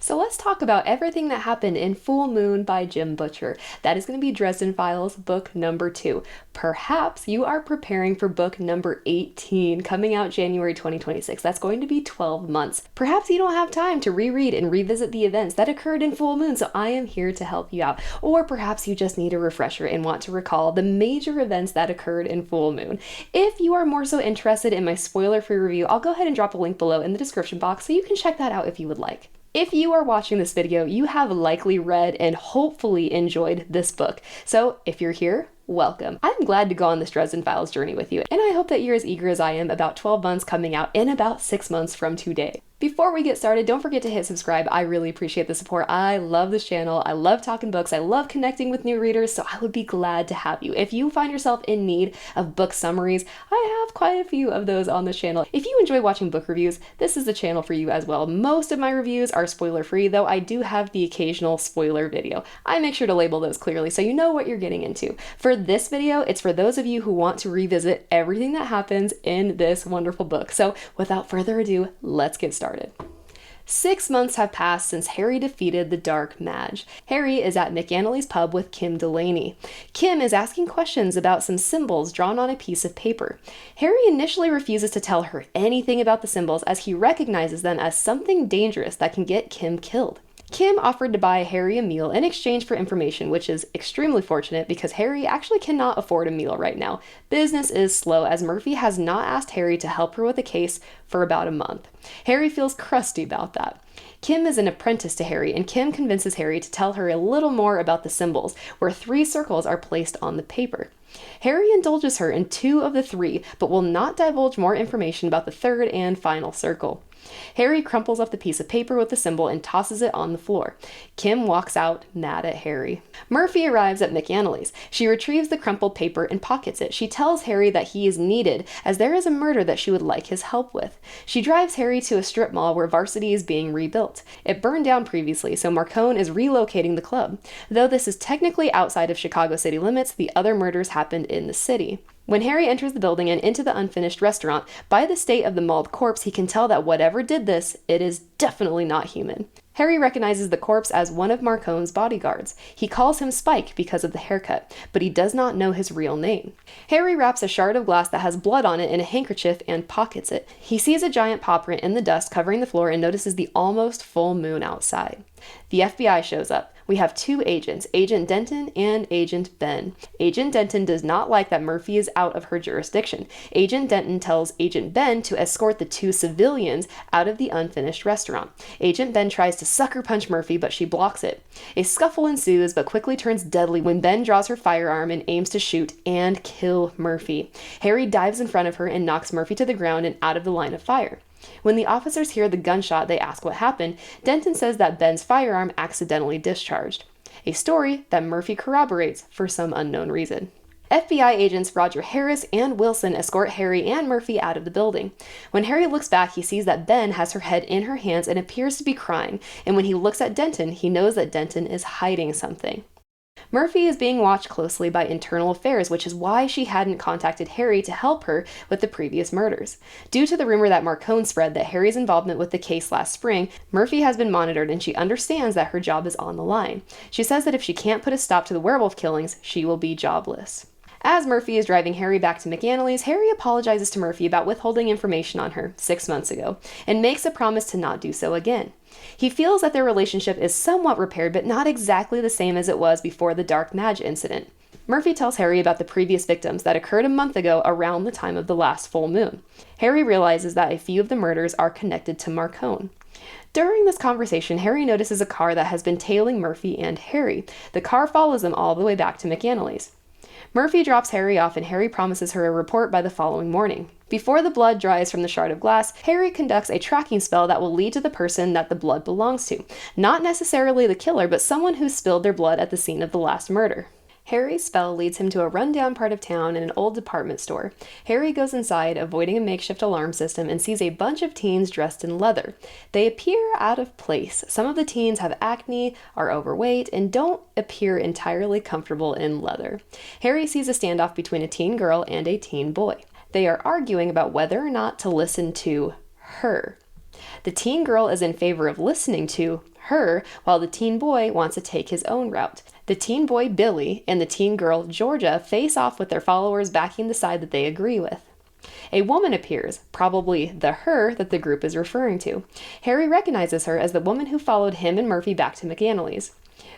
So let's talk about everything that happened in Full Moon by Jim Butcher. That is going to be Dresden Files, book number 2. Perhaps you are preparing for book number 18, coming out January 2026. That's going to be 12 months. Perhaps you don't have time to reread and revisit the events that occurred in Full Moon, so I am here to help you out. Or perhaps you just need a refresher and want to recall the major events that occurred in Full Moon. If you are more so interested in my spoiler-free review, I'll go ahead and drop a link below in the description box so you can check that out if you would like. If you are watching this video, you have likely read and hopefully enjoyed this book. So if you're here, welcome. I'm glad to go on this Dresden Files journey with you, and I hope that you're as eager as I am about 12 months coming out in about 6 months from today. Before we get started, don't forget to hit subscribe. I really appreciate the support. I love this channel. I love talking books. I love connecting with new readers, so I would be glad to have you. If you find yourself in need of book summaries, I have quite a few of those on this channel. If you enjoy watching book reviews, this is the channel for you as well. Most of my reviews are spoiler-free, though I do have the occasional spoiler video. I make sure to label those clearly so you know what you're getting into. For this video, it's for those of you who want to revisit everything that happens in this wonderful book. So without further ado, let's get started. 6 months have passed since Harry defeated the Dark Mage. Harry is at McAnally's pub with Kim Delaney. Kim is asking questions about some symbols drawn on a piece of paper. Harry initially refuses to tell her anything about the symbols as he recognizes them as something dangerous that can get Kim killed. Kim offered to buy Harry a meal in exchange for information, which is extremely fortunate because Harry actually cannot afford a meal right now. Business is slow as Murphy has not asked Harry to help her with a case for about a month. Harry feels crusty about that. Kim is an apprentice to Harry, and Kim convinces Harry to tell her a little more about the symbols, where 3 circles are placed on the paper. Harry indulges her in 2 of the 3, but will not divulge more information about the 3rd and final circle. Harry crumples up the piece of paper with the symbol and tosses it on the floor. Kim walks out, mad at Harry. Murphy arrives at McAnally's. She retrieves the crumpled paper and pockets it. She tells Harry that he is needed, as there is a murder that she would like his help with. She drives Harry to a strip mall where Varsity is being rebuilt. It burned down previously, so Marcone is relocating the club. Though this is technically outside of Chicago city limits, the other murders happened in the city. When Harry enters the building and into the unfinished restaurant, by the state of the mauled corpse, he can tell that whatever did this, it is definitely not human. Harry recognizes the corpse as one of Marcone's bodyguards. He calls him Spike because of the haircut, but he does not know his real name. Harry wraps a shard of glass that has blood on it in a handkerchief and pockets it. He sees a giant paw print in the dust covering the floor and notices the almost full moon outside. The FBI shows up. We have 2 agents, Agent Denton and Agent Ben. Agent Denton does not like that Murphy is out of her jurisdiction. Agent Denton tells Agent Ben to escort the 2 civilians out of the unfinished restaurant. Agent Ben tries to sucker punch Murphy, but she blocks it. A scuffle ensues, but quickly turns deadly when Ben draws her firearm and aims to shoot and kill Murphy. Harry dives in front of her and knocks Murphy to the ground and out of the line of fire. When the officers hear the gunshot, they ask what happened. Denton says that Ben's firearm accidentally discharged. A story that Murphy corroborates for some unknown reason. FBI agents Roger Harris and Wilson escort Harry and Murphy out of the building. When Harry looks back, he sees that Ben has her head in her hands and appears to be crying, and when he looks at Denton, he knows that Denton is hiding something. Murphy is being watched closely by Internal Affairs, which is why she hadn't contacted Harry to help her with the previous murders. Due to the rumor that Marcone spread that Harry's involvement with the case last spring, Murphy has been monitored and she understands that her job is on the line. She says that if she can't put a stop to the werewolf killings, she will be jobless. As Murphy is driving Harry back to McAnally's, Harry apologizes to Murphy about withholding information on her 6 months ago, and makes a promise to not do so again. He feels that their relationship is somewhat repaired, but not exactly the same as it was before the Dark Mage incident. Murphy tells Harry about the previous victims that occurred a month ago around the time of the last full moon. Harry realizes that a few of the murders are connected to Marcone. During this conversation, Harry notices a car that has been tailing Murphy and Harry. The car follows them all the way back to McAnally's. Murphy drops Harry off and Harry promises her a report by the following morning. Before the blood dries from the shard of glass, Harry conducts a tracking spell that will lead to the person that the blood belongs to. Not necessarily the killer, but someone who spilled their blood at the scene of the last murder. Harry's spell leads him to a rundown part of town in an old department store. Harry goes inside, avoiding a makeshift alarm system, and sees a bunch of teens dressed in leather. They appear out of place. Some of the teens have acne, are overweight, and don't appear entirely comfortable in leather. Harry sees a standoff between a teen girl and a teen boy. They are arguing about whether or not to listen to her. The teen girl is in favor of listening to her, while the teen boy wants to take his own route. The teen boy, Billy, and the teen girl, Georgia, face off with their followers backing the side that they agree with. A woman appears, probably the her that the group is referring to. Harry recognizes her as the woman who followed him and Murphy back to McAnally's.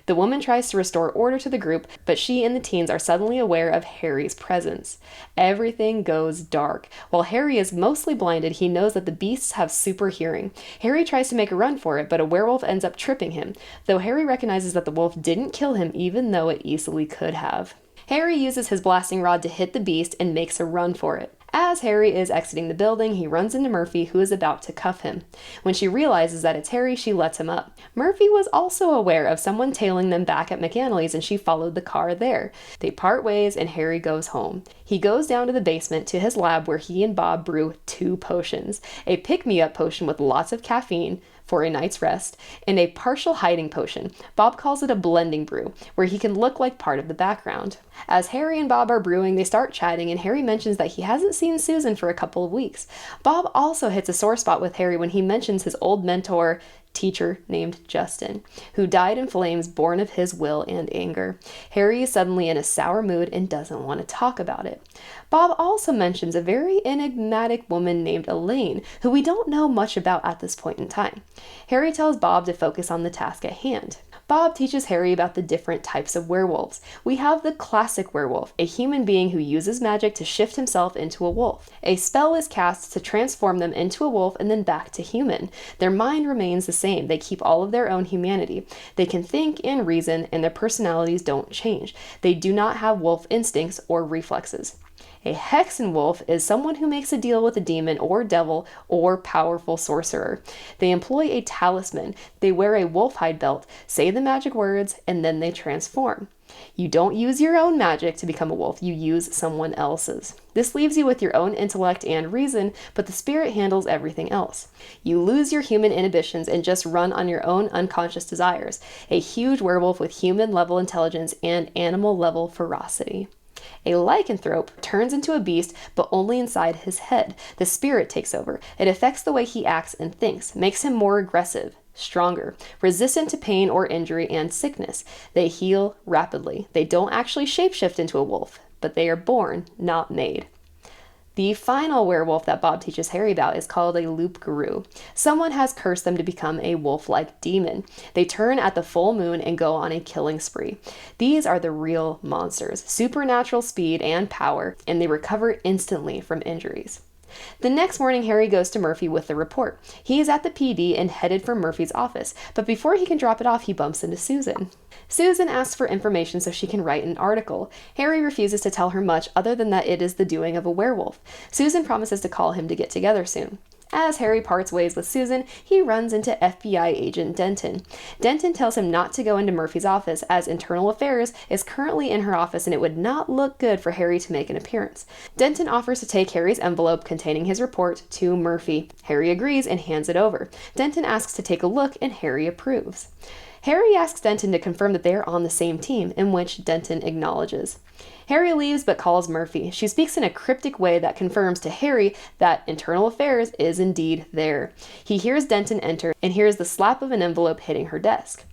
The woman tries to restore order to the group, but she and the teens are suddenly aware of Harry's presence. Everything goes dark. While Harry is mostly blinded, he knows that the beasts have super hearing. Harry tries to make a run for it, but a werewolf ends up tripping him, though Harry recognizes that the wolf didn't kill him even though it easily could have. Harry uses his blasting rod to hit the beast and makes a run for it. As Harry is exiting the building, he runs into Murphy, who is about to cuff him. When she realizes that it's Harry, she lets him up. Murphy was also aware of someone tailing them back at McAnally's, and she followed the car there. They part ways, and Harry goes home. He goes down to the basement to his lab where he and Bob brew 2 potions. A pick-me-up potion with lots of caffeine for a night's rest, and a partial hiding potion. Bob calls it a blending brew, where he can look like part of the background. As Harry and Bob are brewing, they start chatting, and Harry mentions that he hasn't seen Susan for a couple of weeks. Bob also hits a sore spot with Harry when he mentions his old mentor, teacher named Justin, who died in flames born of his will and anger. Harry is suddenly in a sour mood and doesn't want to talk about it. Bob also mentions a very enigmatic woman named Elaine, who we don't know much about at this point in time. Harry tells Bob to focus on the task at hand. Bob teaches Harry about the different types of werewolves. We have the classic werewolf, a human being who uses magic to shift himself into a wolf. A spell is cast to transform them into a wolf and then back to human. Their mind remains the same. They keep all of their own humanity. They can think and reason, and their personalities don't change. They do not have wolf instincts or reflexes. A hexenwolf is someone who makes a deal with a demon or devil or powerful sorcerer. They employ a talisman. They wear a wolf hide belt, say the magic words, and then they transform. You don't use your own magic to become a wolf, you use someone else's. This leaves you with your own intellect and reason, but the spirit handles everything else. You lose your human inhibitions and just run on your own unconscious desires. A huge werewolf with human-level intelligence and animal-level ferocity. A lycanthrope turns into a beast, but only inside his head. The spirit takes over. It affects the way he acts and thinks, makes him more aggressive, stronger, resistant to pain or injury and sickness. They heal rapidly. They don't actually shapeshift into a wolf, but they are born, not made. The final werewolf that Bob teaches Harry about is called a loup-garou. Someone has cursed them to become a wolf-like demon. They turn at the full moon and go on a killing spree. These are the real monsters, supernatural speed and power, and they recover instantly from injuries. The next morning, Harry goes to Murphy with the report. He is at the PD and headed for Murphy's office, but before he can drop it off, he bumps into Susan. Susan asks for information so she can write an article. Harry refuses to tell her much other than that it is the doing of a werewolf. Susan promises to call him to get together soon. As Harry parts ways with Susan, he runs into FBI agent Denton. Denton tells him not to go into Murphy's office as Internal Affairs is currently in her office and it would not look good for Harry to make an appearance. Denton offers to take Harry's envelope containing his report to Murphy. Harry agrees and hands it over. Denton asks to take a look and Harry approves. Harry asks Denton to confirm that they are on the same team, in which Denton acknowledges. Harry leaves but calls Murphy. She speaks in a cryptic way that confirms to Harry that Internal Affairs is indeed there. He hears Denton enter and hears the slap of an envelope hitting her desk.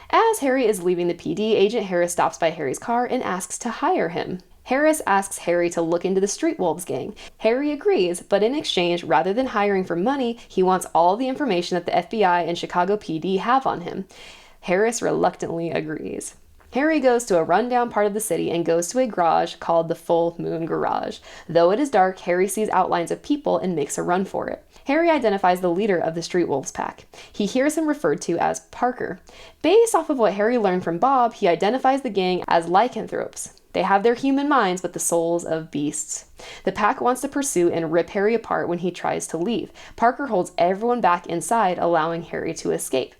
As Harry is leaving the PD, Agent Harris stops by Harry's car and asks to hire him. Harris asks Harry to look into the Street Wolves gang. Harry agrees, but in exchange, rather than hiring for money, he wants all the information that the FBI and Chicago PD have on him. Harris reluctantly agrees. Harry goes to a rundown part of the city and goes to a garage called the Full Moon Garage. Though it is dark, Harry sees outlines of people and makes a run for it. Harry identifies the leader of the Street Wolves pack. He hears him referred to as Parker. Based off of what Harry learned from Bob, he identifies the gang as lycanthropes. They have their human minds but the souls of beasts. The pack wants to pursue and rip Harry apart when he tries to leave. Parker holds everyone back inside, allowing Harry to escape.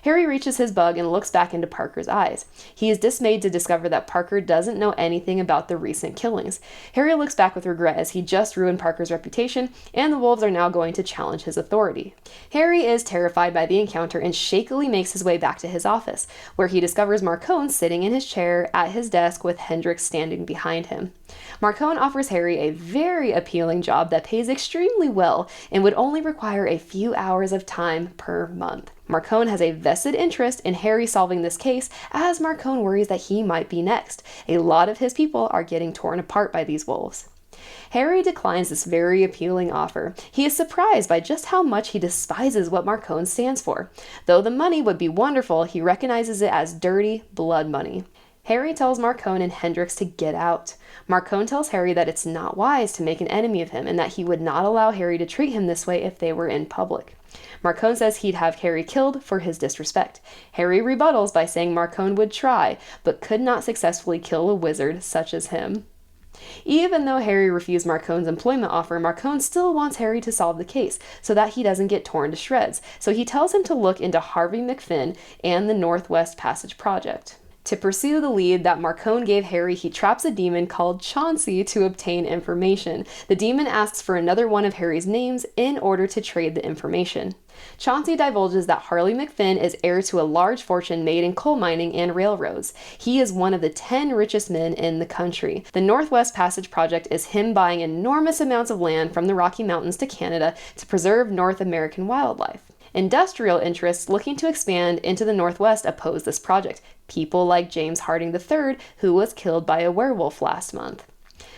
Harry reaches his bug and looks back into Parker's eyes. He is dismayed to discover that Parker doesn't know anything about the recent killings. Harry looks back with regret as he just ruined Parker's reputation, and the wolves are now going to challenge his authority. Harry is terrified by the encounter and shakily makes his way back to his office, where he discovers Marcone sitting in his chair at his desk with Hendrix standing behind him. Marcone offers Harry a very appealing job that pays extremely well and would only require a few hours of time per month. Marcone has a vested interest in Harry solving this case, as Marcone worries that he might be next. A lot of his people are getting torn apart by these wolves. Harry declines this very appealing offer. He is surprised by just how much he despises what Marcone stands for. Though the money would be wonderful, he recognizes it as dirty blood money. Harry tells Marcone and Hendrix to get out. Marcone tells Harry that it's not wise to make an enemy of him and that he would not allow Harry to treat him this way if they were in public. Marcone says he'd have Harry killed for his disrespect. Harry rebuttals by saying Marcone would try, but could not successfully kill a wizard such as him. Even though Harry refused Marcone's employment offer, Marcone still wants Harry to solve the case so that he doesn't get torn to shreds. So he tells him to look into Harvey McFinn and the Northwest Passage Project. To pursue the lead that Marcone gave Harry, he traps a demon called Chauncey to obtain information. The demon asks for another one of Harry's names in order to trade the information. Chauncey divulges that Harvey McFinn is heir to a large fortune made in coal mining and railroads. He is one of the 10 richest men in the country. The Northwest Passage Project is him buying enormous amounts of land from the Rocky Mountains to Canada to preserve North American wildlife. Industrial interests looking to expand into the Northwest oppose this project. People like James Harding III, who was killed by a werewolf last month.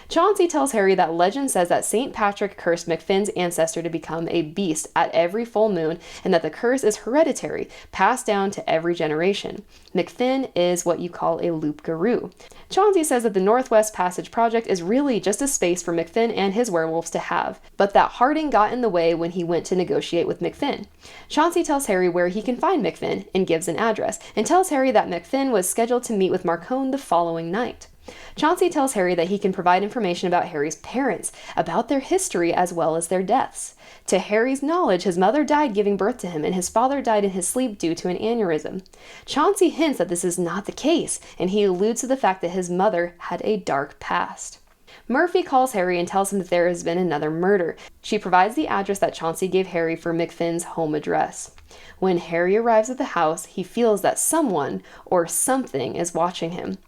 Chauncey tells Harry that legend says that St. Patrick cursed McFinn's ancestor to become a beast at every full moon, and that the curse is hereditary, passed down to every generation. McFinn is what you call a loup-garou. Chauncey says that the Northwest Passage Project is really just a space for McFinn and his werewolves to have, but that Harding got in the way when he went to negotiate with McFinn. Chauncey tells Harry where he can find McFinn and gives an address, and tells Harry that McFinn was scheduled to meet with Marcone the following night. Chauncey tells Harry that he can provide information about Harry's parents, about their history as well as their deaths. To Harry's knowledge, his mother died giving birth to him, and his father died in his sleep due to an aneurysm. Chauncey hints that this is not the case, and he alludes to the fact that his mother had a dark past. Murphy calls Harry and tells him that there has been another murder. She provides the address that Chauncey gave Harry for McFinn's home address. When Harry arrives at the house, he feels that someone or something is watching him.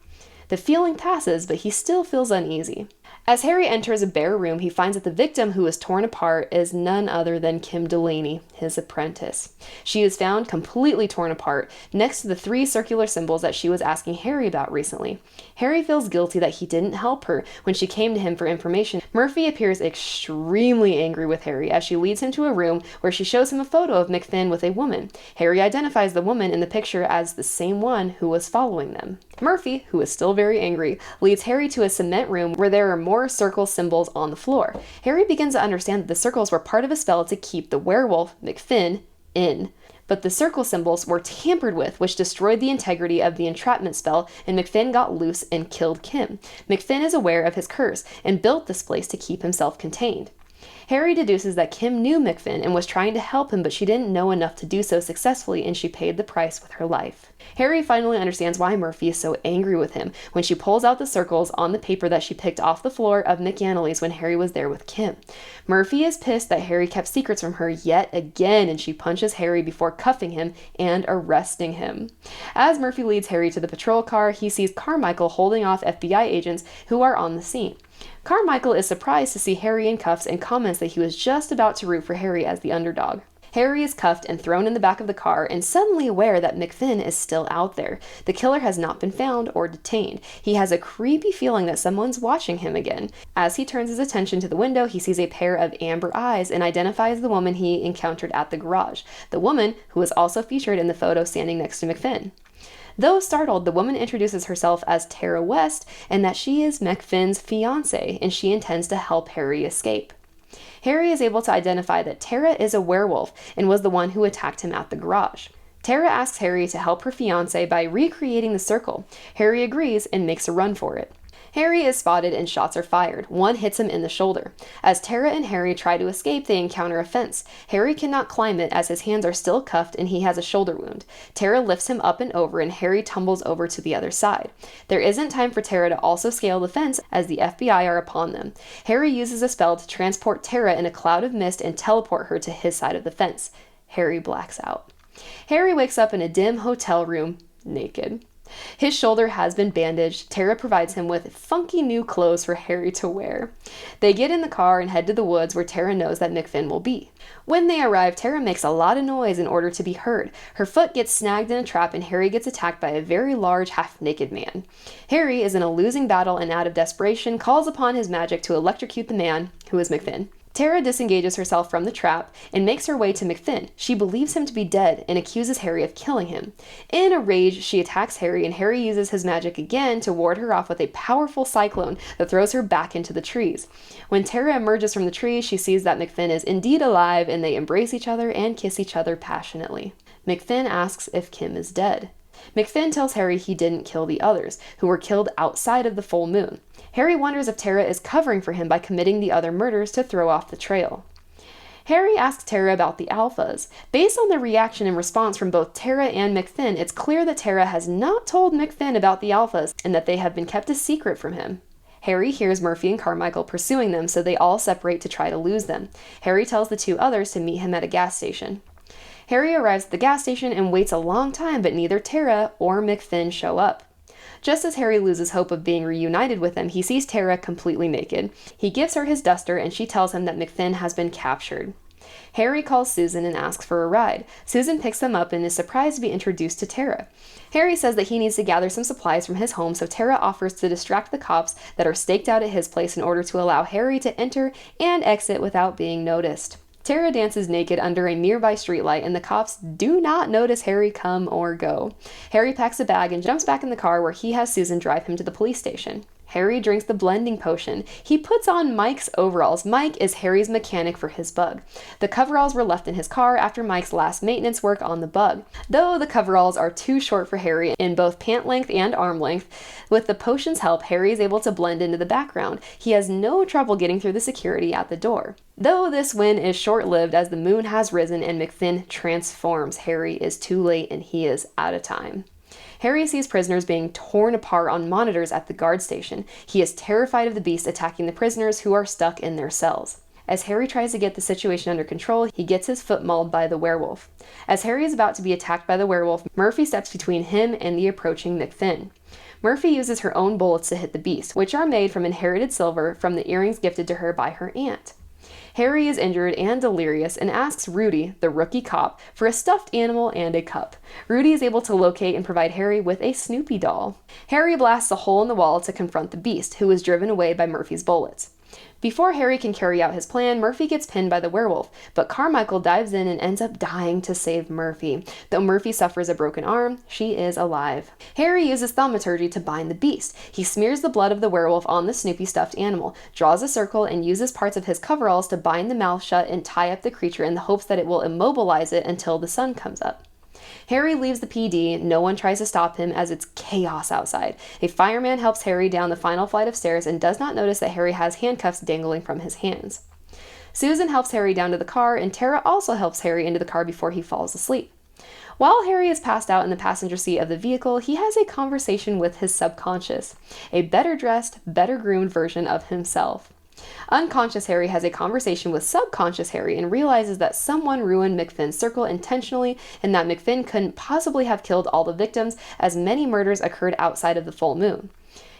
The feeling passes, but he still feels uneasy. As Harry enters a bare room, he finds that the victim who is torn apart is none other than Kim Delaney, his apprentice. She is found completely torn apart next to the 3 circular symbols that she was asking Harry about recently. Harry feels guilty that he didn't help her when she came to him for information. Murphy appears extremely angry with Harry as she leads him to a room where she shows him a photo of McFinn with a woman. Harry identifies the woman in the picture as the same one who was following them. Murphy, who is still very angry, leads Harry to a cement room where there are more circle symbols on the floor. Harry begins to understand that the circles were part of a spell to keep the werewolf, McFinn, in. But the circle symbols were tampered with, which destroyed the integrity of the entrapment spell, and McFinn got loose and killed Kim. McFinn is aware of his curse and built this place to keep himself contained. Harry deduces that Kim knew McFinn and was trying to help him, but she didn't know enough to do so successfully, and she paid the price with her life. Harry finally understands why Murphy is so angry with him when she pulls out the circles on the paper that she picked off the floor of McAnally's when Harry was there with Kim. Murphy is pissed that Harry kept secrets from her yet again, and she punches Harry before cuffing him and arresting him. As Murphy leads Harry to the patrol car, he sees Carmichael holding off FBI agents who are on the scene. Carmichael is surprised to see Harry in cuffs and comments that he was just about to root for Harry as the underdog. Harry is cuffed and thrown in the back of the car and suddenly aware that McFinn is still out there. The killer has not been found or detained. He has a creepy feeling that someone's watching him again. As he turns his attention to the window, he sees a pair of amber eyes and identifies the woman he encountered at the garage, the woman who was also featured in the photo standing next to McFinn. Though startled, the woman introduces herself as Tara West and that she is McFinn's fiancée and she intends to help Harry escape. Harry is able to identify that Tara is a werewolf and was the one who attacked him at the garage. Tara asks Harry to help her fiancé by recreating the circle. Harry agrees and makes a run for it. Harry is spotted and shots are fired. One hits him in the shoulder. As Tara and Harry try to escape, they encounter a fence. Harry cannot climb it as his hands are still cuffed and he has a shoulder wound. Tara lifts him up and over and Harry tumbles over to the other side. There isn't time for Tara to also scale the fence as the FBI are upon them. Harry uses a spell to transport Tara in a cloud of mist and teleport her to his side of the fence. Harry blacks out. Harry wakes up in a dim hotel room, naked. His shoulder has been bandaged. Tara provides him with funky new clothes for Harry to wear. They get in the car and head to the woods where Tara knows that McFinn will be. When they arrive, Tara makes a lot of noise in order to be heard. Her foot gets snagged in a trap and Harry gets attacked by a very large, half-naked man. Harry is in a losing battle and out of desperation calls upon his magic to electrocute the man, who is McFinn. Tara disengages herself from the trap and makes her way to McFinn. She believes him to be dead and accuses Harry of killing him. In a rage, she attacks Harry, and Harry uses his magic again to ward her off with a powerful cyclone that throws her back into the trees. When Tara emerges from the trees, she sees that McFinn is indeed alive, and they embrace each other and kiss each other passionately. McFinn asks if Kim is dead. McFinn tells Harry he didn't kill the others, who were killed outside of the full moon. Harry wonders if Tara is covering for him by committing the other murders to throw off the trail. Harry asks Tara about the Alphas. Based on the reaction and response from both Tara and McFinn, it's clear that Tara has not told McFinn about the Alphas and that they have been kept a secret from him. Harry hears Murphy and Carmichael pursuing them, so they all separate to try to lose them. Harry tells the two others to meet him at a gas station. Harry arrives at the gas station and waits a long time, but neither Tara or McFinn show up. Just as Harry loses hope of being reunited with them, he sees Tara completely naked. He gives her his duster and she tells him that McFinn has been captured. Harry calls Susan and asks for a ride. Susan picks them up and is surprised to be introduced to Tara. Harry says that he needs to gather some supplies from his home, so Tara offers to distract the cops that are staked out at his place in order to allow Harry to enter and exit without being noticed. Tara dances naked under a nearby streetlight, and the cops do not notice Harry come or go. Harry packs a bag and jumps back in the car where he has Susan drive him to the police station. Harry drinks the blending potion. He puts on Mike's overalls. Mike is Harry's mechanic for his bug. The coveralls were left in his car after Mike's last maintenance work on the bug. Though the coveralls are too short for Harry in both pant length and arm length, with the potion's help, Harry is able to blend into the background. He has no trouble getting through the security at the door. Though this win is short-lived as the moon has risen and McFinn transforms, Harry is too late and he is out of time. Harry sees prisoners being torn apart on monitors at the guard station. He is terrified of the beast attacking the prisoners who are stuck in their cells. As Harry tries to get the situation under control, he gets his foot mauled by the werewolf. As Harry is about to be attacked by the werewolf, Murphy steps between him and the approaching McFinn. Murphy uses her own bullets to hit the beast, which are made from inherited silver from the earrings gifted to her by her aunt. Harry is injured and delirious and asks Rudy, the rookie cop, for a stuffed animal and a cup. Rudy is able to locate and provide Harry with a Snoopy doll. Harry blasts a hole in the wall to confront the beast, who is driven away by Murphy's bullets. Before Harry can carry out his plan, Murphy gets pinned by the werewolf, but Carmichael dives in and ends up dying to save Murphy. Though Murphy suffers a broken arm, she is alive. Harry uses thaumaturgy to bind the beast. He smears the blood of the werewolf on the Snoopy stuffed animal, draws a circle, and uses parts of his coveralls to bind the mouth shut and tie up the creature in the hopes that it will immobilize it until the sun comes up. Harry leaves the PD. No one tries to stop him as it's chaos outside. A fireman helps Harry down the final flight of stairs and does not notice that Harry has handcuffs dangling from his hands. Susan helps Harry down to the car, and Tara also helps Harry into the car before he falls asleep. While Harry is passed out in the passenger seat of the vehicle, he has a conversation with his subconscious, a better dressed, better groomed version of himself. Unconscious Harry has a conversation with subconscious Harry and realizes that someone ruined McFinn's circle intentionally and that McFinn couldn't possibly have killed all the victims as many murders occurred outside of the full moon.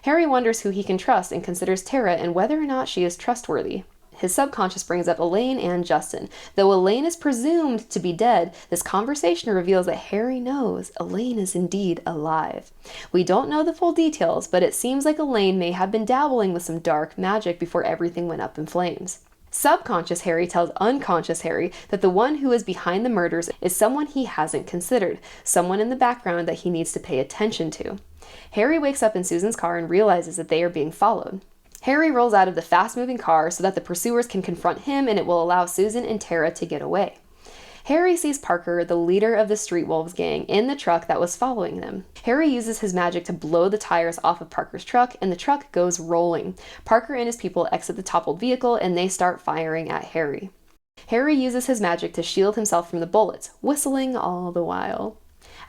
Harry wonders who he can trust and considers Tara and whether or not she is trustworthy. His subconscious brings up Elaine and Justin. Though Elaine is presumed to be dead, this conversation reveals that Harry knows Elaine is indeed alive. We don't know the full details, but it seems like Elaine may have been dabbling with some dark magic before everything went up in flames. Subconscious Harry tells unconscious Harry that the one who is behind the murders is someone he hasn't considered, someone in the background that he needs to pay attention to. Harry wakes up in Susan's car and realizes that they are being followed. Harry rolls out of the fast-moving car so that the pursuers can confront him and it will allow Susan and Tara to get away. Harry sees Parker, the leader of the Street Wolves gang, in the truck that was following them. Harry uses his magic to blow the tires off of Parker's truck and the truck goes rolling. Parker and his people exit the toppled vehicle and they start firing at Harry. Harry uses his magic to shield himself from the bullets, whistling all the while.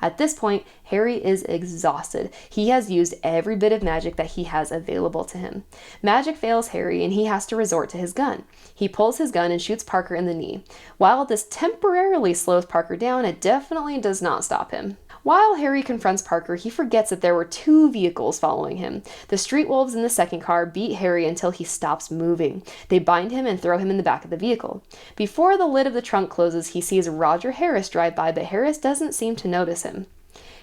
At this point, Harry is exhausted. He has used every bit of magic that he has available to him. Magic fails Harry and he has to resort to his gun. He pulls his gun and shoots Parker in the knee. While this temporarily slows Parker down, it definitely does not stop him. While Harry confronts Parker, he forgets that there were two vehicles following him. The street wolves in the second car beat Harry until he stops moving. They bind him and throw him in the back of the vehicle. Before the lid of the trunk closes, he sees Roger Harris drive by, but Harris doesn't seem to notice him.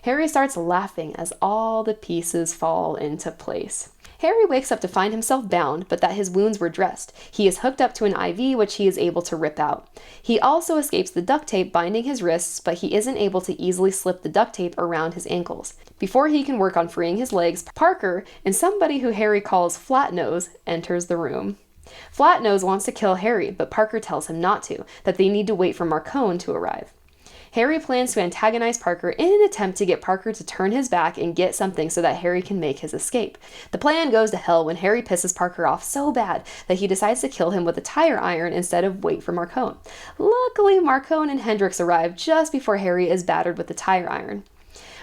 Harry starts laughing as all the pieces fall into place. Harry wakes up to find himself bound, but that his wounds were dressed. He is hooked up to an IV, which he is able to rip out. He also escapes the duct tape binding his wrists, but he isn't able to easily slip the duct tape around his ankles. Before he can work on freeing his legs, Parker, and somebody who Harry calls Flatnose, enters the room. Flatnose wants to kill Harry, but Parker tells him not to, that they need to wait for Marcone to arrive. Harry plans to antagonize Parker in an attempt to get Parker to turn his back and get something so that Harry can make his escape. The plan goes to hell when Harry pisses Parker off so bad that he decides to kill him with a tire iron instead of wait for Marcone. Luckily, Marcone and Hendrix arrive just before Harry is battered with the tire iron.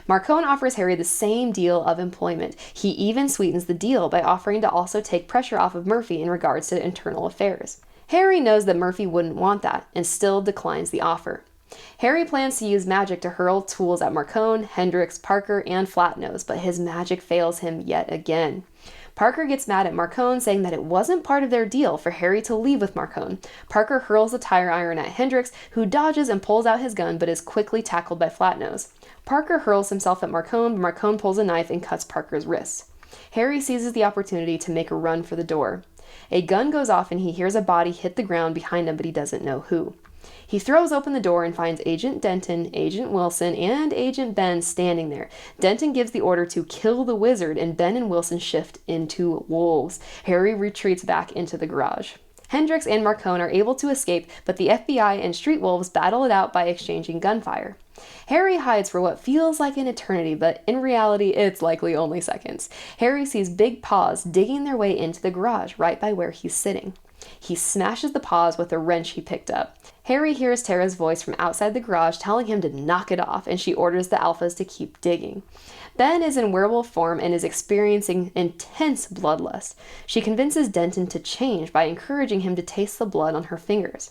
Marcone offers Harry the same deal of employment. He even sweetens the deal by offering to also take pressure off of Murphy in regards to internal affairs. Harry knows that Murphy wouldn't want that and still declines the offer. Harry plans to use magic to hurl tools at Marcone, Hendrix, Parker, and Flatnose, but his magic fails him yet again. Parker gets mad at Marcone, saying that it wasn't part of their deal for Harry to leave with Marcone. Parker hurls the tire iron at Hendrix, who dodges and pulls out his gun but is quickly tackled by Flatnose. Parker hurls himself at Marcone, but Marcone pulls a knife and cuts Parker's wrists. Harry seizes the opportunity to make a run for the door. A gun goes off and he hears a body hit the ground behind him, but he doesn't know who. He throws open the door and finds Agent Denton, Agent Wilson, and Agent Ben standing there. Denton gives the order to kill the wizard, and Ben and Wilson shift into wolves. Harry retreats back into the garage. Hendrix and Marcone are able to escape, but the FBI and street wolves battle it out by exchanging gunfire. Harry hides for what feels like an eternity, but in reality, it's likely only seconds. Harry sees big paws digging their way into the garage right by where he's sitting. He smashes the paws with a wrench he picked up. Harry hears Tara's voice from outside the garage telling him to knock it off, and she orders the alphas to keep digging. Ben is in werewolf form and is experiencing intense bloodlust. She convinces Denton to change by encouraging him to taste the blood on her fingers.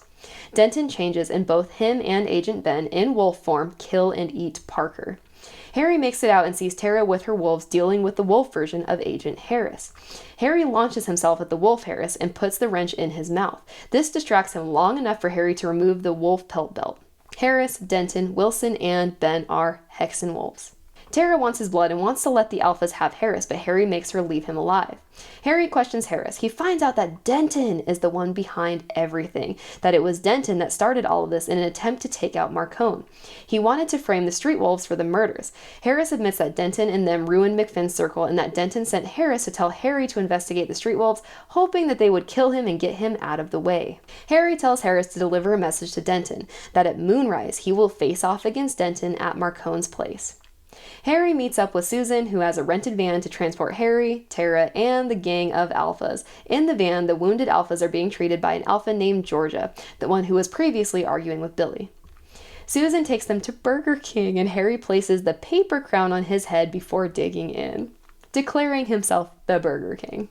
Denton changes, and both him and Agent Ben, in wolf form, kill and eat Parker. Harry makes it out and sees Tara with her wolves dealing with the wolf version of Agent Harris. Harry launches himself at the wolf Harris and puts the wrench in his mouth. This distracts him long enough for Harry to remove the wolf pelt belt. Harris, Denton, Wilson, and Ben are Hexen wolves. Tara wants his blood and wants to let the alphas have Harris, but Harry makes her leave him alive. Harry questions Harris. He finds out that Denton is the one behind everything, that it was Denton that started all of this in an attempt to take out Marcone. He wanted to frame the street wolves for the murders. Harris admits that Denton and them ruined McFinn's circle and that Denton sent Harris to tell Harry to investigate the street wolves, hoping that they would kill him and get him out of the way. Harry tells Harris to deliver a message to Denton, that at moonrise he will face off against Denton at Marcone's place. Harry meets up with Susan, who has a rented van to transport Harry, Tara, and the gang of alphas. In the van, the wounded alphas are being treated by an alpha named Georgia, the one who was previously arguing with Billy. Susan takes them to Burger King, and Harry places the paper crown on his head before digging in, declaring himself the Burger King.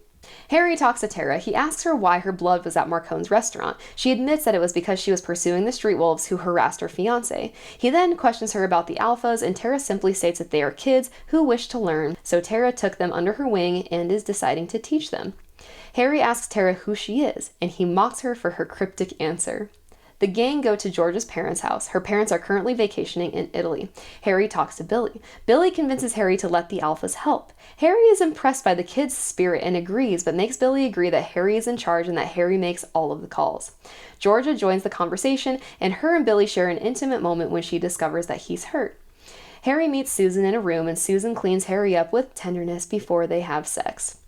Harry talks to Tara. He asks her why her blood was at Marcone's restaurant. She admits that it was because she was pursuing the street wolves who harassed her fiancé. He then questions her about the alphas, and Tara simply states that they are kids who wish to learn, so Tara took them under her wing and is deciding to teach them. Harry asks Tara who she is, and he mocks her for her cryptic answer. The gang go to Georgia's parents' house. Her parents are currently vacationing in Italy. Harry talks to Billy. Billy convinces Harry to let the alphas help. Harry is impressed by the kids' spirit and agrees, but makes Billy agree that Harry is in charge and that Harry makes all of the calls. Georgia joins the conversation, and her and Billy share an intimate moment when she discovers that he's hurt. Harry meets Susan in a room, and Susan cleans Harry up with tenderness before they have sex.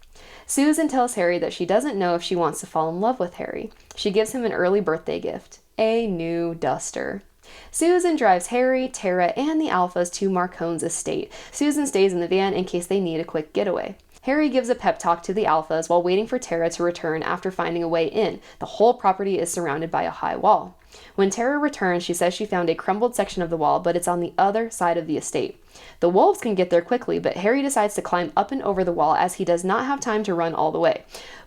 Susan tells Harry that she doesn't know if she wants to fall in love with Harry. She gives him an early birthday gift. A new duster. Susan drives Harry, Tara, and the alphas to Marcone's estate. Susan stays in the van in case they need a quick getaway. Harry gives a pep talk to the alphas while waiting for Tara to return after finding a way in. The whole property is surrounded by a high wall. When Tara returns, she says she found a crumbled section of the wall, but it's on the other side of the estate. The wolves can get there quickly, but Harry decides to climb up and over the wall as he does not have time to run all the way.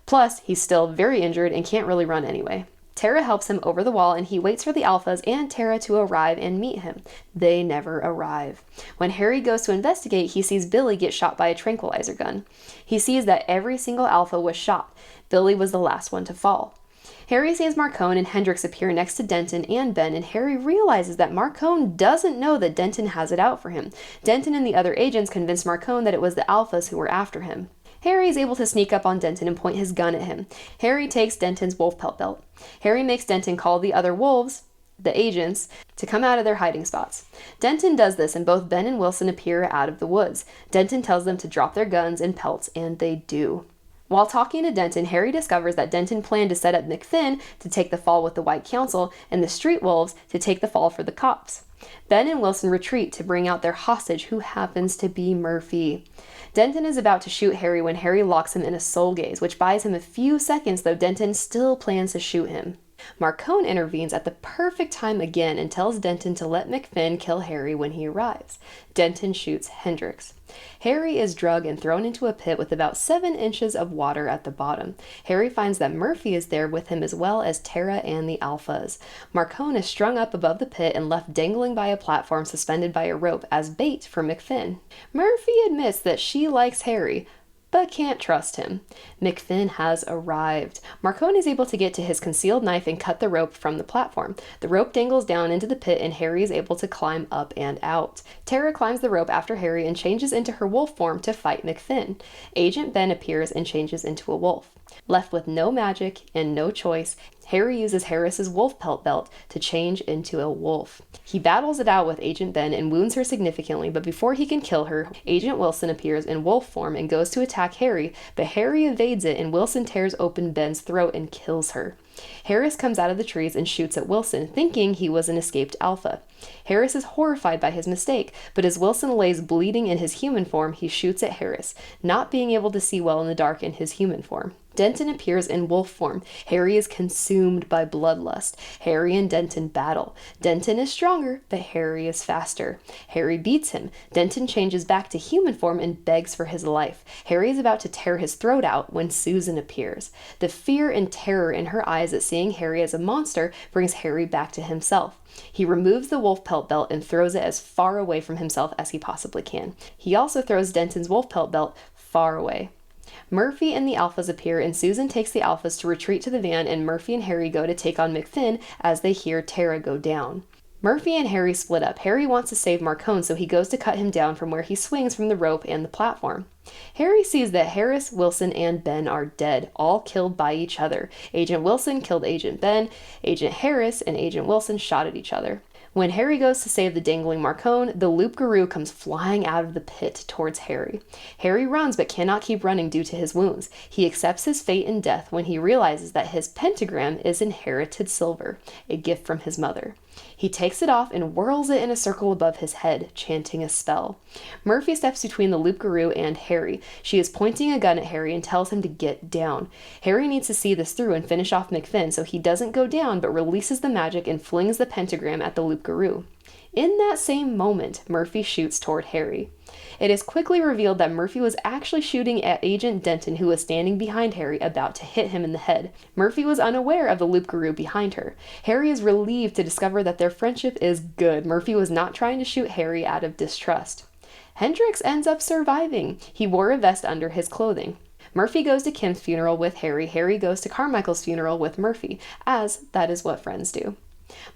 Plus, he's still very injured and can't really run anyway. Tara helps him over the wall, and he waits for the Alphas and Tara to arrive and meet him. They never arrive. When Harry goes to investigate, he sees Billy get shot by a tranquilizer gun. He sees that every single Alpha was shot. Billy was the last one to fall. Harry sees Marcone and Hendrix appear next to Denton and Ben, and Harry realizes that Marcone doesn't know that Denton has it out for him. Denton and the other agents convince Marcone that it was the Alphas who were after him. Harry is able to sneak up on Denton and point his gun at him. Harry takes Denton's wolf pelt belt. Harry makes Denton call the other wolves, the agents, to come out of their hiding spots. Denton does this, and both Ben and Wilson appear out of the woods. Denton tells them to drop their guns and pelts, and they do. While talking to Denton, Harry discovers that Denton planned to set up McFinn to take the fall with the White Council and the Street Wolves to take the fall for the cops. Ben and Wilson retreat to bring out their hostage, who happens to be Murphy. Denton is about to shoot Harry when Harry locks him in a soul gaze, which buys him a few seconds, though Denton still plans to shoot him. Marcone intervenes at the perfect time again and tells Denton to let McFinn kill Harry when he arrives. Denton shoots Hendrix. Harry is drugged and thrown into a pit with about 7 inches of water at the bottom. Harry finds that Murphy is there with him, as well as Tara and the Alphas. Marcone is strung up above the pit and left dangling by a platform suspended by a rope as bait for McFinn. Murphy admits that she likes Harry, but can't trust him. McFinn has arrived. Marcone is able to get to his concealed knife and cut the rope from the platform. The rope dangles down into the pit, and Harry is able to climb up and out. Tara climbs the rope after Harry and changes into her wolf form to fight McFinn. Agent Ben appears and changes into a wolf. Left with no magic and no choice, Harry uses Harris's wolf pelt belt to change into a wolf. He battles it out with Agent Ben and wounds her significantly, but before he can kill her, Agent Wilson appears in wolf form and goes to attack Harry, but Harry evades it and Wilson tears open Ben's throat and kills her. Harris comes out of the trees and shoots at Wilson, thinking he was an escaped Alpha. Harris is horrified by his mistake, but as Wilson lays bleeding in his human form, he shoots at Harris, not being able to see well in the dark in his human form. Denton appears in wolf form. Harry is consumed by bloodlust. Harry and Denton battle. Denton is stronger, but Harry is faster. Harry beats him. Denton changes back to human form and begs for his life. Harry is about to tear his throat out when Susan appears. The fear and terror in her eyes at seeing Harry as a monster brings Harry back to himself. He removes the wolf pelt belt and throws it as far away from himself as he possibly can. He also throws Denton's wolf pelt belt far away. Murphy and the Alphas appear, and Susan takes the Alphas to retreat to the van, and Murphy and Harry go to take on McFinn as they hear Tara go down. Murphy and Harry split up. Harry wants to save Marcone, so he goes to cut him down from where he swings from the rope and the platform. Harry sees that Harris, Wilson, and Ben are dead, all killed by each other. Agent Wilson killed Agent Ben. Agent Harris and Agent Wilson shot at each other. When Harry goes to save the dangling Marcone, the loup-garou comes flying out of the pit towards Harry. Harry runs but cannot keep running due to his wounds. He accepts his fate in death when he realizes that his pentagram is inherited silver, a gift from his mother. He takes it off and whirls it in a circle above his head, chanting a spell. Murphy steps between the loup-garou and Harry. She is pointing a gun at Harry and tells him to get down. Harry needs to see this through and finish off McFinn, so he doesn't go down but releases the magic and flings the pentagram at the loup-garou. In that same moment, Murphy shoots toward Harry. It is quickly revealed that Murphy was actually shooting at Agent Denton, who was standing behind Harry, about to hit him in the head. Murphy was unaware of the loup-garou behind her. Harry is relieved to discover that their friendship is good. Murphy was not trying to shoot Harry out of distrust. Hendrix ends up surviving. He wore a vest under his clothing. Murphy goes to Kim's funeral with Harry. Harry goes to Carmichael's funeral with Murphy, as that is what friends do.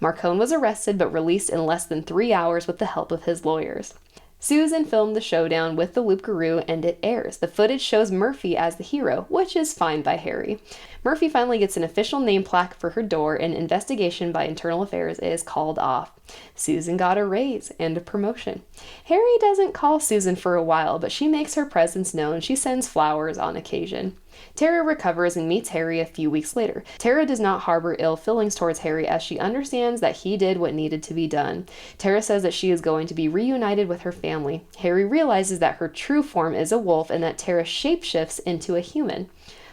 Marcone was arrested but released in less than 3 hours with the help of his lawyers. Susan filmed the showdown with the loup-garou and it airs. The footage shows Murphy as the hero, which is fine by Harry. Murphy finally gets an official name plaque for her door, and investigation by Internal Affairs is called off. Susan got a raise and a promotion. Harry doesn't call Susan for a while, but she makes her presence known. She sends flowers on occasion. Tara recovers and meets Harry a few weeks later. Tara does not harbor ill feelings towards Harry, as she understands that he did what needed to be done. Tara says that she is going to be reunited with her family. Harry realizes that her true form is a wolf and that Tara shapeshifts into a human.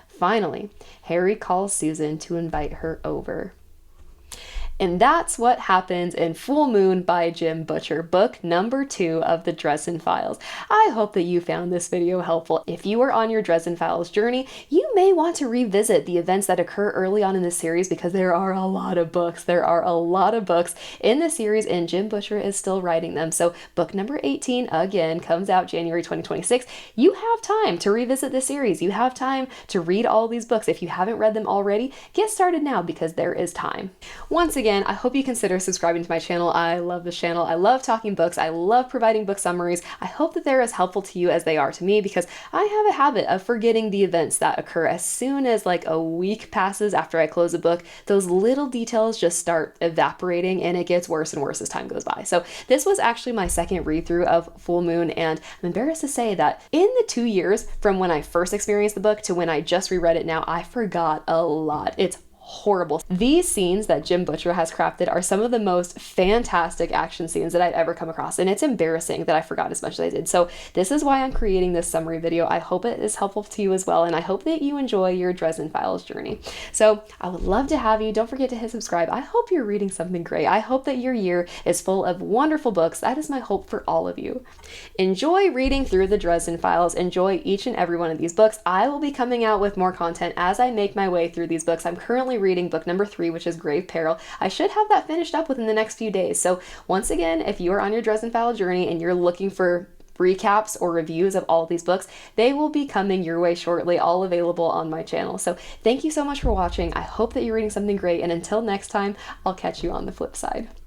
Finally, Harry calls Susan to invite her over. And that's what happens in Full Moon by Jim Butcher, book number 2 of the Dresden Files. I hope that you found this video helpful. If you are on your Dresden Files journey, you may want to revisit the events that occur early on in the series because there are a lot of books. There are a lot of books in the series and Jim Butcher is still writing them. So book number 18, again, comes out January 2026. You have time to revisit the series. You have time to read all these books. If you haven't read them already, get started now because there is time. Once again, I hope you consider subscribing to my channel. I love this channel. I love talking books. I love providing book summaries. I hope that they're as helpful to you as they are to me because I have a habit of forgetting the events that occur as soon as like a week passes after I close a book. Those little details just start evaporating and it gets worse and worse as time goes by. So this was actually my second read through of Full Moon, and I'm embarrassed to say that in the 2 years from when I first experienced the book to when I just reread it now, I forgot a lot. It's horrible. These scenes that Jim Butcher has crafted are some of the most fantastic action scenes that I've ever come across, and it's embarrassing that I forgot as much as I did. So this is why I'm creating this summary video. I hope it is helpful to you as well, and I hope that you enjoy your Dresden Files journey. So I would love to have you. Don't forget to hit subscribe. I hope you're reading something great. I hope that your year is full of wonderful books. That is my hope for all of you. Enjoy reading through the Dresden Files. Enjoy each and every one of these books. I will be coming out with more content as I make my way through these books. I'm currently reading book number 3, which is Grave Peril. I should have that finished up within the next few days. So once again, if you are on your Dresden File journey and you're looking for recaps or reviews of all of these books, they will be coming your way shortly, all available on my channel. So thank you so much for watching. I hope that you're reading something great, and until next time, I'll catch you on the flip side.